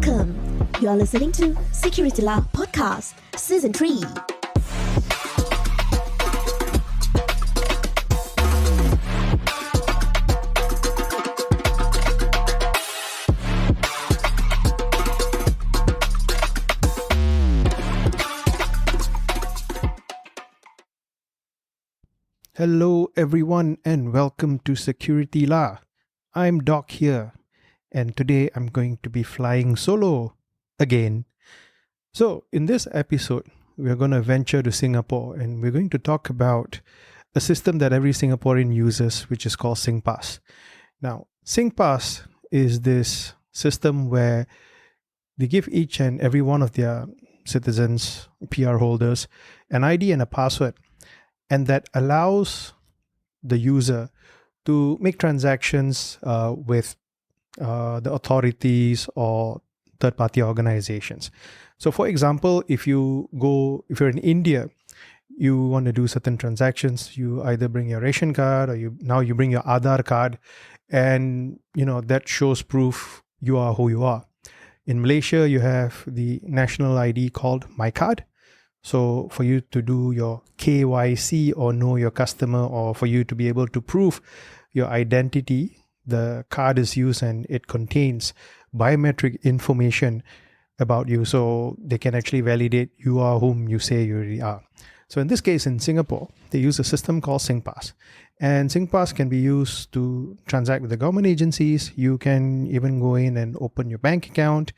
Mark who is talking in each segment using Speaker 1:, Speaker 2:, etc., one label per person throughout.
Speaker 1: Welcome. You are listening to SecurityLAH Podcast, Season 3.
Speaker 2: Hello everyone and welcome to SecurityLAH. I'm Doc here and today I'm going to be flying solo again. So in this episode, we're going to venture to Singapore and we're going to talk about a system that every Singaporean uses, which is called Singpass. Now, Singpass is this system where they give each and every one of their citizens, PR holders, an ID and a password. And that allows the user to make transactions with the authorities or third-party organizations. So, for example, if you're in India, you want to do certain transactions. You either bring your ration card or you bring your Aadhaar card, and that shows proof you are who you are. In Malaysia, you have the national ID called My Card. So for you to do your KYC or know your customer, or for you to be able to prove your identity, the card is used and it contains biometric information about you. So they can actually validate you are whom you say you really are. So in this case, in Singapore, they use a system called Singpass. And Singpass can be used to transact with the government agencies. You can even go in and open your bank account,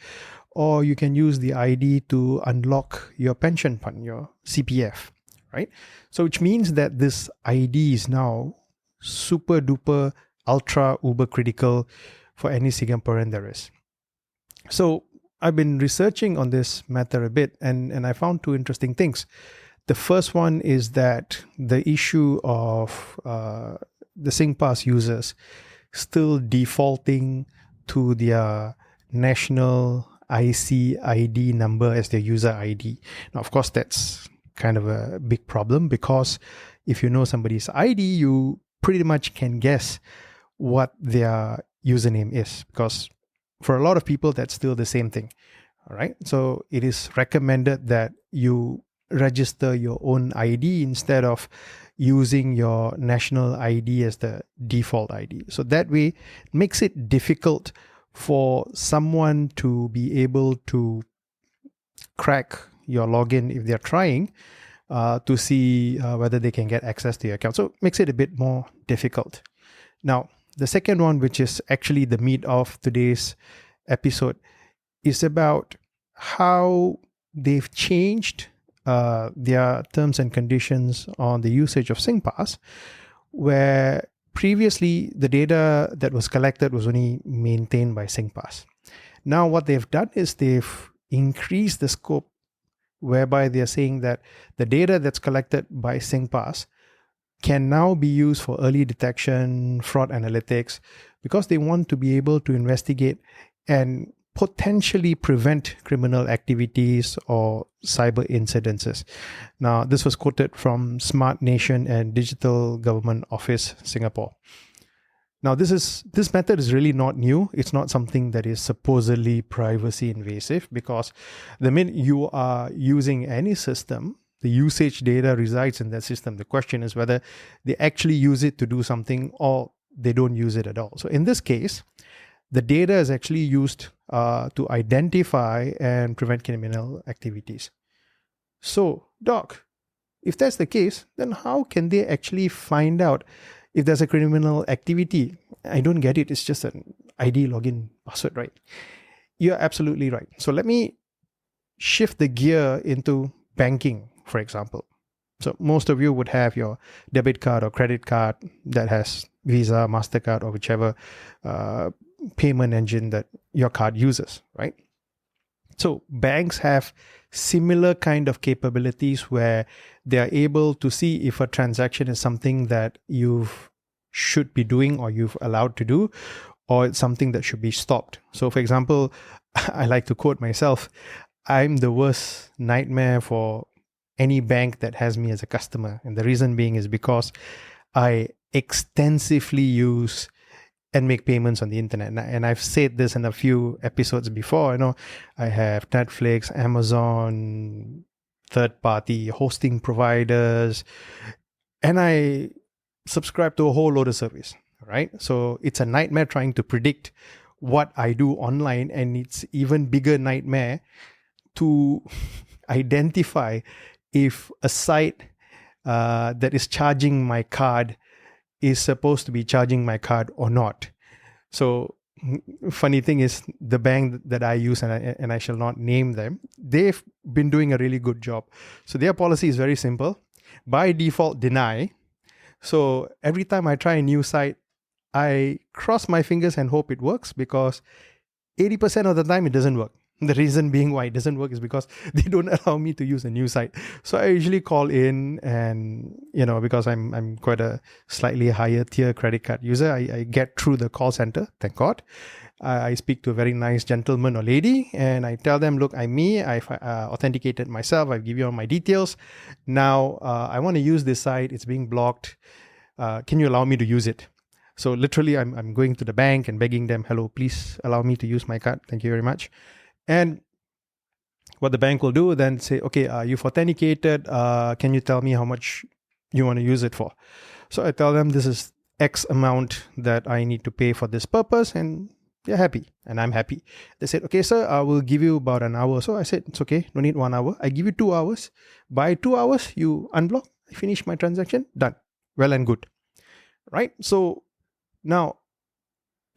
Speaker 2: or you can use the ID to unlock your pension fund, your CPF, right? So which means that this ID is now super duper, ultra, uber critical for any Singaporean there is. So I've been researching on this matter a bit and I found two interesting things. The first one is that the issue of the Singpass users still defaulting to their national IC ID number as their user ID. Now, of course, that's kind of a big problem, because if you know somebody's ID, you pretty much can guess what their username is, because for a lot of people, that's still the same thing. All right. So it is recommended that you register your own ID instead of using your national ID as the default ID. So that way, it makes it difficult for someone to be able to crack your login if they're trying to see whether they can get access to your account. So it makes it a bit more difficult. Now, the second one, which is actually the meat of today's episode, is about how they've changed their terms and conditions on the usage of Singpass, where previously, the data that was collected was only maintained by Singpass. Now, what they've done is they've increased the scope, whereby they're saying that the data that's collected by Singpass can now be used for early detection, fraud analytics, because they want to be able to investigate and potentially prevent criminal activities or cyber incidences. Now, this was quoted from Smart Nation and Digital Government Office, Singapore. Now, this method is really not new. It's not something that is supposedly privacy invasive, because the minute you are using any system, the usage data resides in that system. The question is whether they actually use it to do something or they don't use it at all. So in this case, the data is actually used to identify and prevent criminal activities. So, Doc, if that's the case, then how can they actually find out if there's a criminal activity? I don't get it. It's just an ID login password, right? You're absolutely right. So let me shift the gear into banking, for example. So most of you would have your debit card or credit card that has Visa, MasterCard, or whichever payment engine that your card uses, right? So banks have similar kind of capabilities where they are able to see if a transaction is something that you should be doing or you've allowed to do, or it's something that should be stopped. So for example, I like to quote myself, I'm the worst nightmare for any bank that has me as a customer. And the reason being is because I extensively use and make payments on the internet. And I've said this in a few episodes before. I have Netflix, Amazon, third-party hosting providers, and I subscribe to a whole load of service, right? So it's a nightmare trying to predict what I do online, and it's even bigger nightmare to identify if a site that is charging my card is supposed to be charging my card or not. So funny thing is, the bank that I use, and I shall not name them, they've been doing a really good job. So their policy is very simple. By default, deny. So every time I try a new site, I cross my fingers and hope it works, because 80% of the time it doesn't work. The reason being why it doesn't work is because they don't allow me to use a new site. So I usually call in, and because I'm quite a slightly higher tier credit card user, I get through the call center, thank God. I speak to a very nice gentleman or lady, and I tell them, look, I'm me. I've authenticated myself. I've given you all my details. Now I want to use this site. It's being blocked. Can you allow me to use it? So literally, I'm going to the bank and begging them, hello, please allow me to use my card. Thank you very much. And what the bank will do then say, okay, you've authenticated. Can you tell me how much you want to use it for? So I tell them this is X amount that I need to pay for this purpose, and they're happy, and I'm happy. They said, okay, sir, I will give you about an hour. So I said, it's okay, no need 1 hour. I give you 2 hours. By 2 hours, you unblock, I finish my transaction, done. Well and good, right? So now,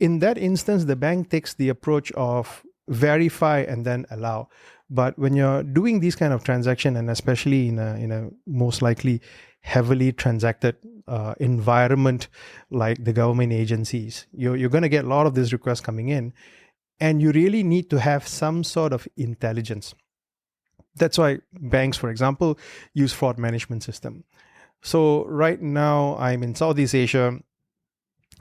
Speaker 2: in that instance, the bank takes the approach of verify and then allow. But when you're doing these kind of transaction, and especially in a most likely heavily transacted environment like the government agencies, you're going to get a lot of these requests coming in, and you really need to have some sort of intelligence. That's why banks, for example, use fraud management system. So right now I'm in Southeast Asia.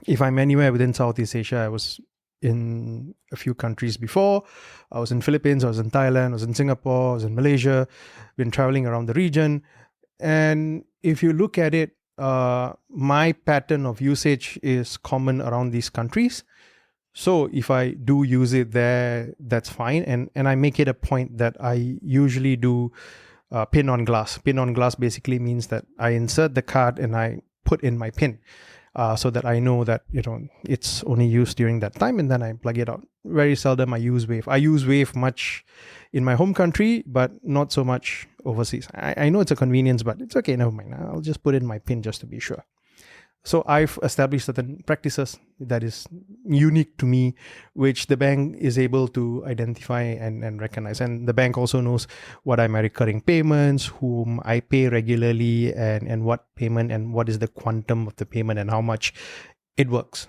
Speaker 2: If I'm anywhere within Southeast Asia, I was in a few countries before. I was in Philippines, I was in Thailand, I was in Singapore, I was in Malaysia, been traveling around the region. And if you look at it, my pattern of usage is common around these countries. So if I do use it there, that's fine. And I make it a point that I usually do pin on glass. Pin on glass basically means that I insert the card and I put in my pin. So that I know that it's only used during that time, and then I plug it out. Very seldom I use Wave. I use Wave much in my home country, but not so much overseas. I know it's a convenience, but it's okay, never mind. I'll just put in my PIN just to be sure. So I've established certain practices that is unique to me, which the bank is able to identify and recognize. And the bank also knows what are my recurring payments, whom I pay regularly, and what payment and what is the quantum of the payment and how much it works.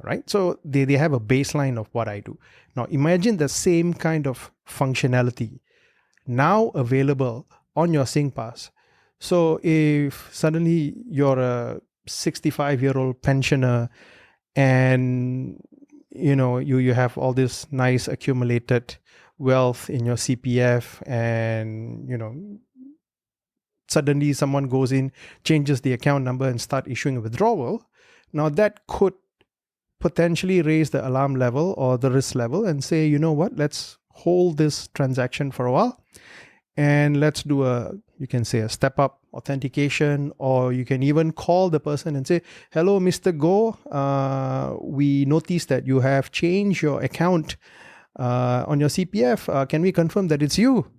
Speaker 2: Right? So they have a baseline of what I do. Now imagine the same kind of functionality now available on your Singpass. So if suddenly you're a 65-year-old pensioner, and you have all this nice accumulated wealth in your CPF, and suddenly someone goes in, changes the account number, and start issuing a withdrawal. Now that could potentially raise the alarm level or the risk level and say, you know what, let's hold this transaction for a while, and let's do you can say a step-up authentication, or you can even call the person and say, hello, Mr. Go, we noticed that you have changed your account on your CPF. Can we confirm that it's you?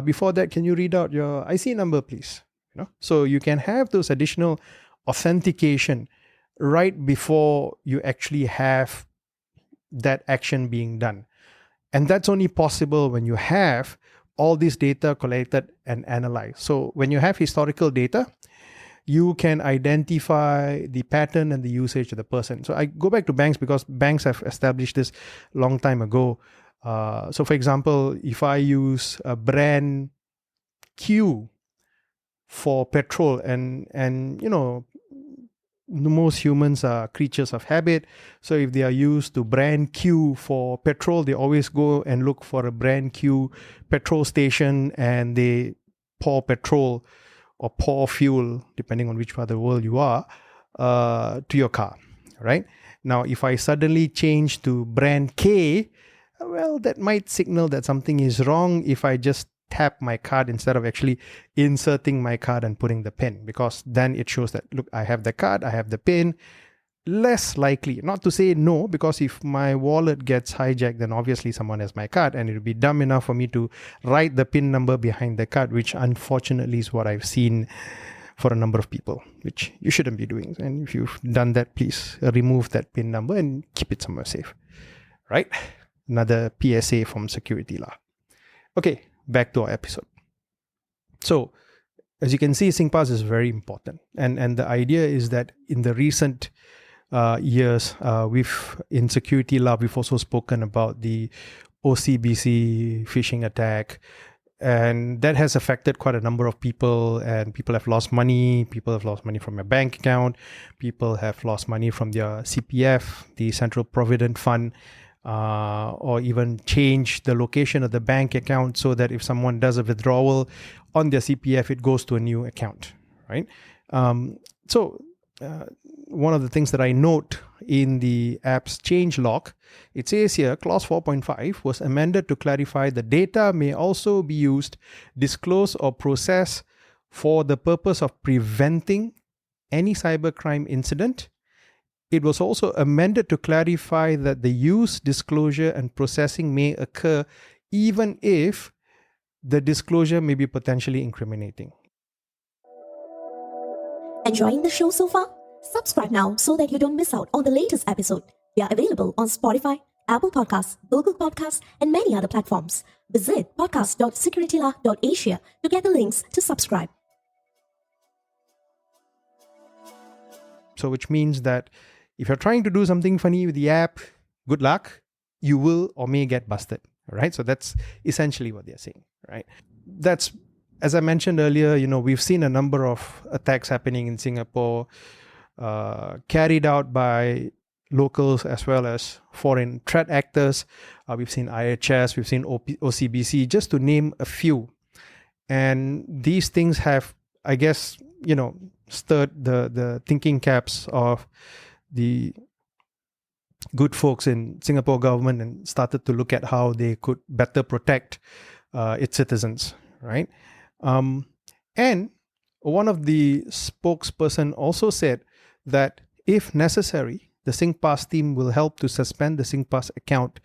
Speaker 2: Before that, can you read out your IC number, please? So you can have those additional authentication right before you actually have that action being done. And that's only possible when you have all this data collected and analyzed. So when you have historical data, you can identify the pattern and the usage of the person. So I go back to banks because banks have established this long time ago. So for example, if I use a brand Q for petrol, and most humans are creatures of habit. So if they are used to brand Q for petrol, they always go and look for a brand Q petrol station, and they pour petrol or pour fuel, depending on which part of the world you are, to your car, right? Now, if I suddenly change to brand K, well, that might signal that something is wrong if I just tap my card instead of actually inserting my card and putting the PIN, because then it shows that, look, I have the card, I have the PIN. Less likely, not to say no, because if my wallet gets hijacked, then obviously someone has my card, and it would be dumb enough for me to write the PIN number behind the card, which unfortunately is what I've seen for a number of people, which you shouldn't be doing. And if you've done that, please remove that PIN number and keep it somewhere safe. Right? Another PSA from SecurityLAH. Okay, back to our episode. So, as you can see, Singpass is very important. And the idea is that in the recent years, in SecurityLAH, we've also spoken about the OCBC phishing attack, and that has affected quite a number of people, and people have lost money. People have lost money from their bank account. People have lost money from their CPF, the Central Provident Fund, or even change the location of the bank account so that if someone does a withdrawal on their CPF, it goes to a new account, right? One of the things that I note in the app's change log, it says here, clause 4.5 was amended to clarify the data may also be used, disclosed, or processed for the purpose of preventing any cybercrime incident. It was also amended to clarify that the use, disclosure, and processing may occur even if the disclosure may be potentially incriminating.
Speaker 1: Enjoying the show so far? Subscribe now so that you don't miss out on the latest episode. We are available on Spotify, Apple Podcasts, Google Podcasts, and many other platforms. Visit podcast.securitylah.asia to get the links to subscribe.
Speaker 2: So which means that if you're trying to do something funny with the app, good luck, you will or may get busted, right? So that's essentially what they're saying, right? That's, as I mentioned earlier, we've seen a number of attacks happening in Singapore, carried out by locals as well as foreign threat actors. We've seen IHS, we've seen OCBC, just to name a few. And these things have, I guess, stirred the thinking caps of the good folks in Singapore government and started to look at how they could better protect its citizens, right? And one of the spokesperson also said that if necessary, the Singpass team will help to suspend the Singpass account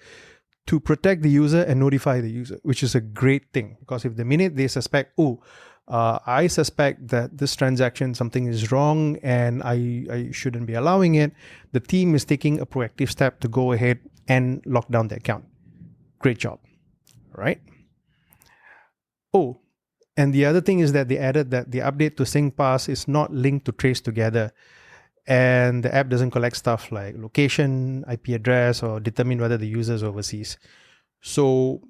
Speaker 2: to protect the user and notify the user, which is a great thing, because if the minute they suspect, I suspect that this transaction, something is wrong and I shouldn't be allowing it, the team is taking a proactive step to go ahead and lock down the account. Great job, right? And the other thing is that they added that the update to Singpass is not linked to Trace Together, and the app doesn't collect stuff like location, IP address, or determine whether the user is overseas. So,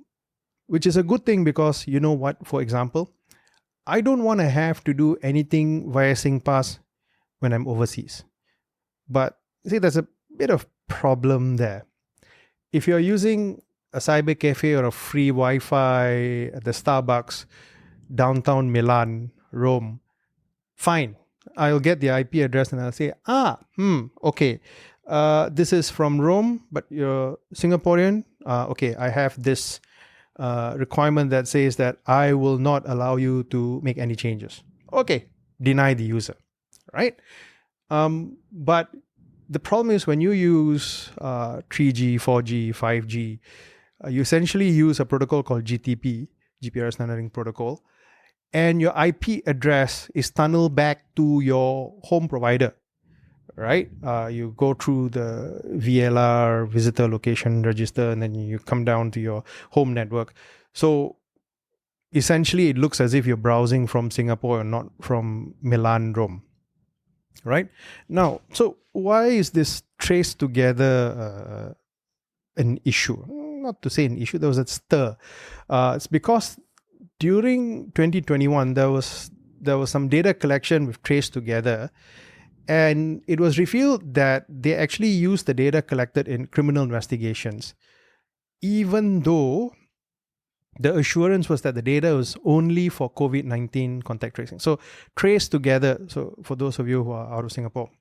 Speaker 2: which is a good thing, because you know what, for example, I don't want to have to do anything via Singpass when I'm overseas. But see, there's a bit of problem there. If you're using a cyber cafe or a free Wi-Fi at the Starbucks, downtown Milan, Rome, fine. I'll get the IP address and I'll say, okay, this is from Rome, but you're Singaporean. Okay, I have this requirement that says that I will not allow you to make any changes. Okay, deny the user, right? But the problem is when you use 3G, 4G, 5G, you essentially use a protocol called GTP, GPRS Tunneling Protocol, and your IP address is tunneled back to your home provider, right? You go through the VLR, visitor location register, and then you come down to your home network. So essentially, it looks as if you're browsing from Singapore and not from Milan, Rome, right? Now, so why is this Trace Together an issue? Not to say an issue, there was a stir. It's because during 2021, there was some data collection with Trace Together, and it was revealed that they actually used the data collected in criminal investigations, even though the assurance was that the data was only for COVID-19 contact tracing. So Trace Together, so for those of you who are out of Singapore,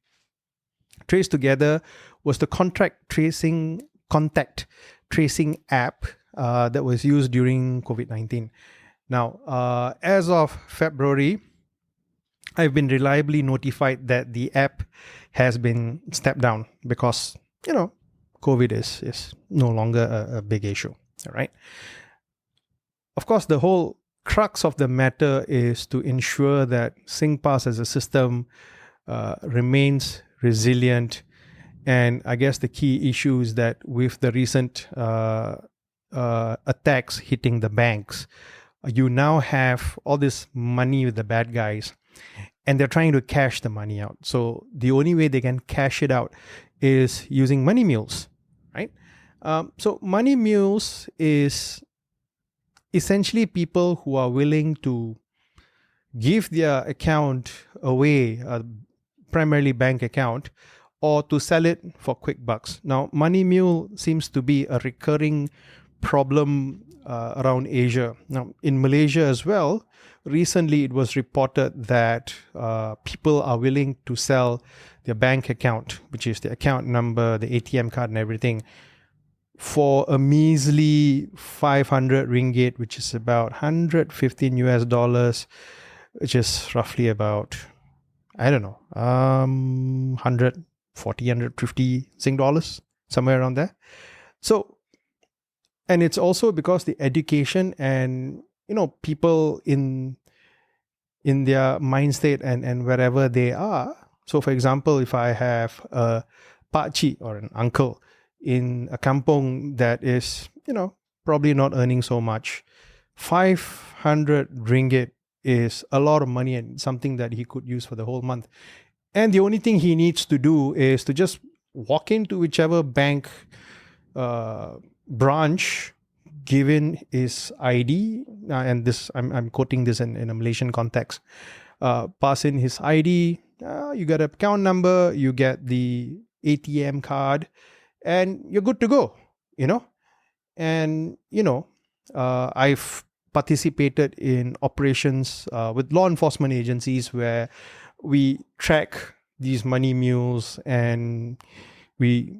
Speaker 2: TraceTogether was the contact tracing app that was used during COVID-19. Now, as of February, I've been reliably notified that the app has been stepped down because, COVID is no longer a big issue. All right. Of course, the whole crux of the matter is to ensure that Singpass as a system remains resilient. And I guess the key issue is that with the recent attacks hitting the banks, you now have all this money with the bad guys, and they're trying to cash the money out. So the only way they can cash it out is using money mules, right? So money mules is essentially people who are willing to give their account away, primarily bank account, or to sell it for quick bucks. Now, money mule seems to be a recurring problem around Asia. Now, in Malaysia as well, recently it was reported that people are willing to sell their bank account, which is the account number, the ATM card and everything, for a measly 500 ringgit, which is about 115 US dollars, which is roughly about, 140, 150 Sing dollars, somewhere around there. So, and it's also because the education and, people in their mind state and wherever they are. So, for example, if I have a pakcik or an uncle in a kampong that is, probably not earning so much, 500 ringgit is a lot of money and something that he could use for the whole month. And the only thing he needs to do is to just walk into whichever bank branch, given his ID, and this I'm quoting this in a Malaysian context, pass in his ID, you get an account number, you get the ATM card, and you're good to go, And, I've participated in operations with law enforcement agencies where we track these money mules and we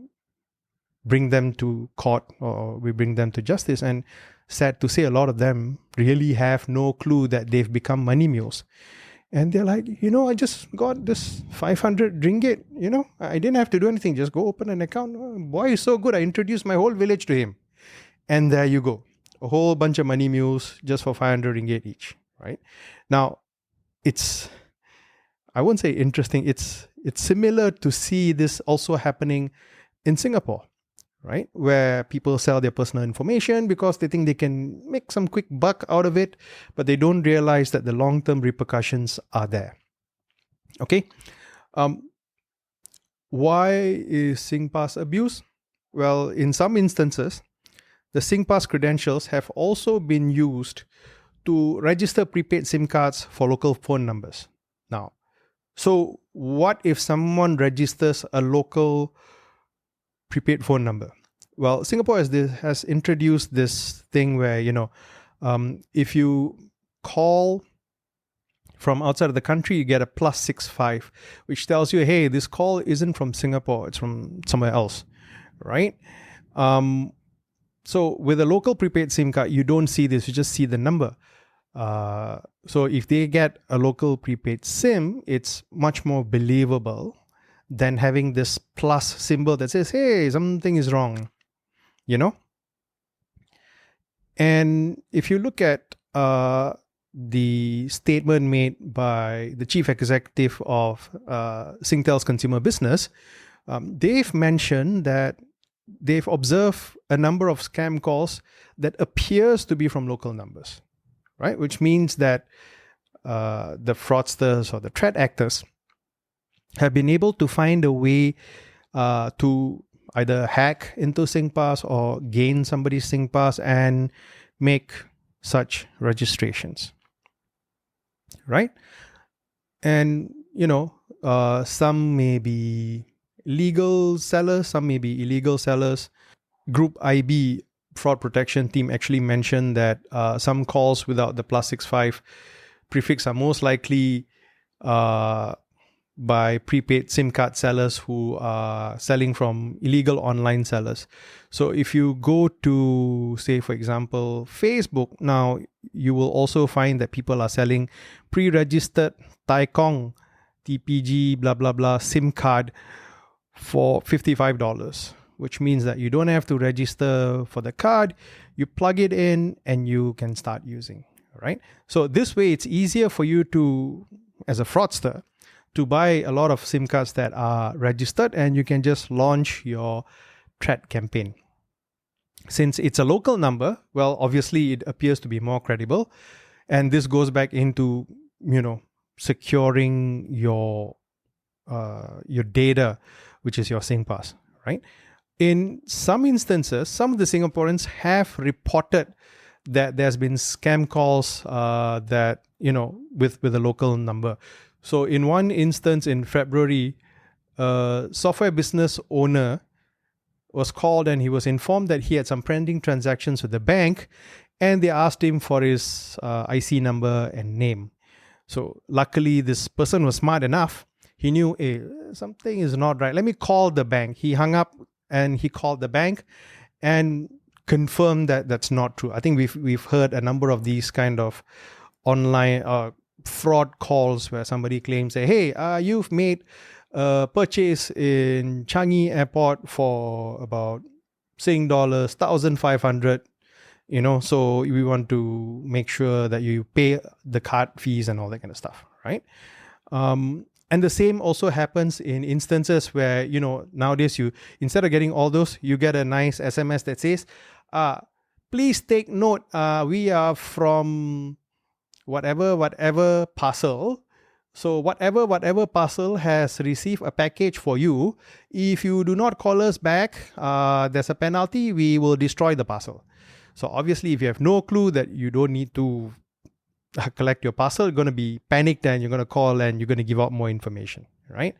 Speaker 2: bring them to court or we bring them to justice. And sad to say, a lot of them really have no clue that they've become money mules. And they're like, I just got this 500 ringgit, I didn't have to do anything. Just go open an account. Oh, boy, he's so good. I introduced my whole village to him. And there you go. A whole bunch of money mules just for 500 ringgit each, right? Now, I won't say interesting. It's similar to see this also happening in Singapore, right? Where people sell their personal information because they think they can make some quick buck out of it, but they don't realize that the long-term repercussions are there. Okay. Why is Singpass abused? Well, in some instances, the Singpass credentials have also been used to register prepaid SIM cards for local phone numbers. Now, so what if someone registers a local prepaid phone number? Well, Singapore has introduced this thing where, if you call from outside of the country, you get a +65, which tells you, hey, this call isn't from Singapore, it's from somewhere else, right? So with a local prepaid SIM card, you don't see this, you just see the number. So if they get a local prepaid SIM, it's much more believable than having this plus symbol that says, hey, something is wrong, And if you look at the statement made by the chief executive of Singtel's consumer business, they've mentioned that they've observed a number of scam calls that appears to be from local numbers, right? Which means that the fraudsters or the threat actors have been able to find a way to either hack into Singpass or gain somebody's Singpass and make such registrations, right? And, some may be legal sellers, some may be illegal sellers. Group IB fraud protection team actually mentioned that some calls without the +65 prefix are most likely by prepaid SIM card sellers who are selling from illegal online sellers. So if you go to, say, for example, Facebook, now you will also find that people are selling pre-registered Taikong, TPG, blah, blah, blah, SIM card for $55, which means that you don't have to register for the card. You plug it in and you can start using, right? So this way, it's easier for you to, as a fraudster, to buy a lot of SIM cards that are registered, and you can just launch your threat campaign. Since it's a local number, well, obviously it appears to be more credible. And this goes back into, securing your data, which is your Singpass, right? In some instances, some of the Singaporeans have reported that there's been scam calls that, with a local number. So in one instance in February, a software business owner was called and he was informed that he had some pending transactions with the bank, and they asked him for his IC number and name. So luckily, this person was smart enough. He knew, hey, something is not right. Let me call the bank. He hung up and he called the bank and confirmed that that's not true. I think we've heard a number of these kind of online fraud calls where somebody claims, say, hey, you've made a purchase in Changi Airport for about Sing dollars 1,500. So we want to make sure that you pay the card fees and all that kind of stuff, right? And the same also happens in instances where, nowadays you, instead of getting all those, you get a nice SMS that says, please take note, we are from whatever parcel. So whatever parcel has received a package for you. If you do not call us back, there's a penalty. We will destroy the parcel. So obviously, if you have no clue that you don't need to collect your parcel, you're going to be panicked and you're going to call and you're going to give out more information, right?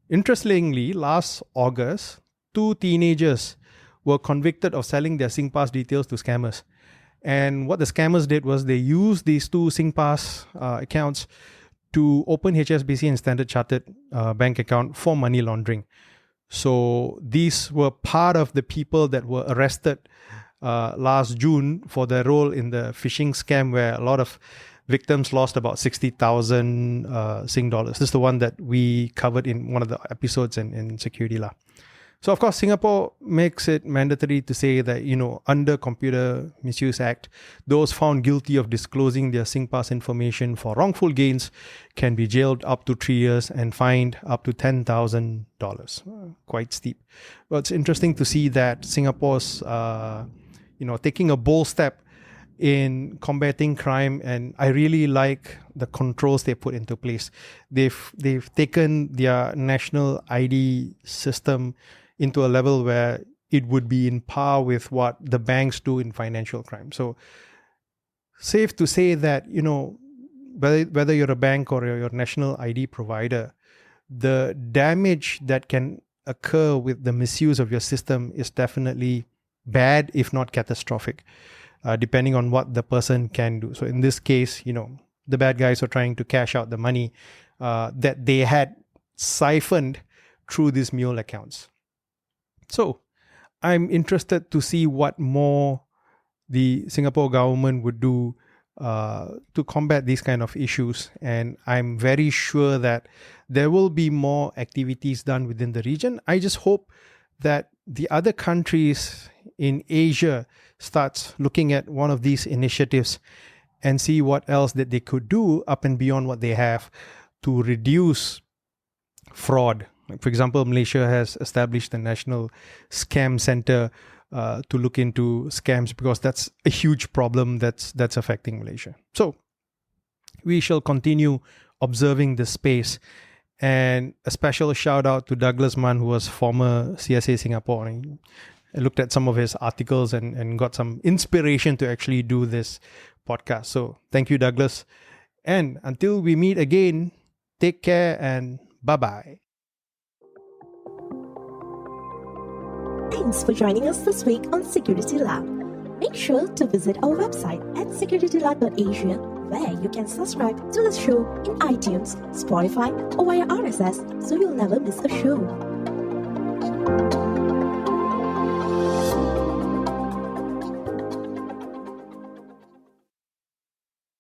Speaker 2: Interestingly, last August, 2 teenagers were convicted of selling their Singpass details to scammers. And what the scammers did was they used these 2 Singpass accounts to open HSBC and Standard Chartered bank account for money laundering. So these were part of the people that were arrested last June for their role in the phishing scam, where a lot of victims lost about 60,000 Sing dollars. This is the one that we covered in one of the episodes in SecurityLAH. So, of course, Singapore makes it mandatory to say that, under Computer Misuse Act, those found guilty of disclosing their Singpass information for wrongful gains can be jailed up to 3 years and fined up to $10,000. Quite steep. But it's interesting to see that Singapore's, taking a bold step in combating crime, and I really like the controls they put into place. They've taken their national ID system into a level where it would be in par with what the banks do in financial crime. So safe to say that, whether you're a bank or your national ID provider, the damage that can occur with the misuse of your system is definitely bad, if not catastrophic, depending on what the person can do. So in this case, the bad guys are trying to cash out the money that they had siphoned through these mule accounts. So I'm interested to see what more the Singapore government would do to combat these kind of issues. And I'm very sure that there will be more activities done within the region. I just hope that the other countries in Asia starts looking at one of these initiatives and see what else that they could do up and beyond what they have to reduce fraud. For example, Malaysia has established the National Scam Center to look into scams, because that's a huge problem that's affecting Malaysia. So we shall continue observing this space. And a special shout out to Douglas Mann, who was former CSA Singapore. I looked at some of his articles and got some inspiration to actually do this podcast. So thank you, Douglas. And until we meet again, take care and bye-bye.
Speaker 1: Thanks for joining us this week on SecurityLAH. Make sure to visit our website at securitylah.asia where you can subscribe to the show in iTunes, Spotify, or via RSS so you'll never miss a show.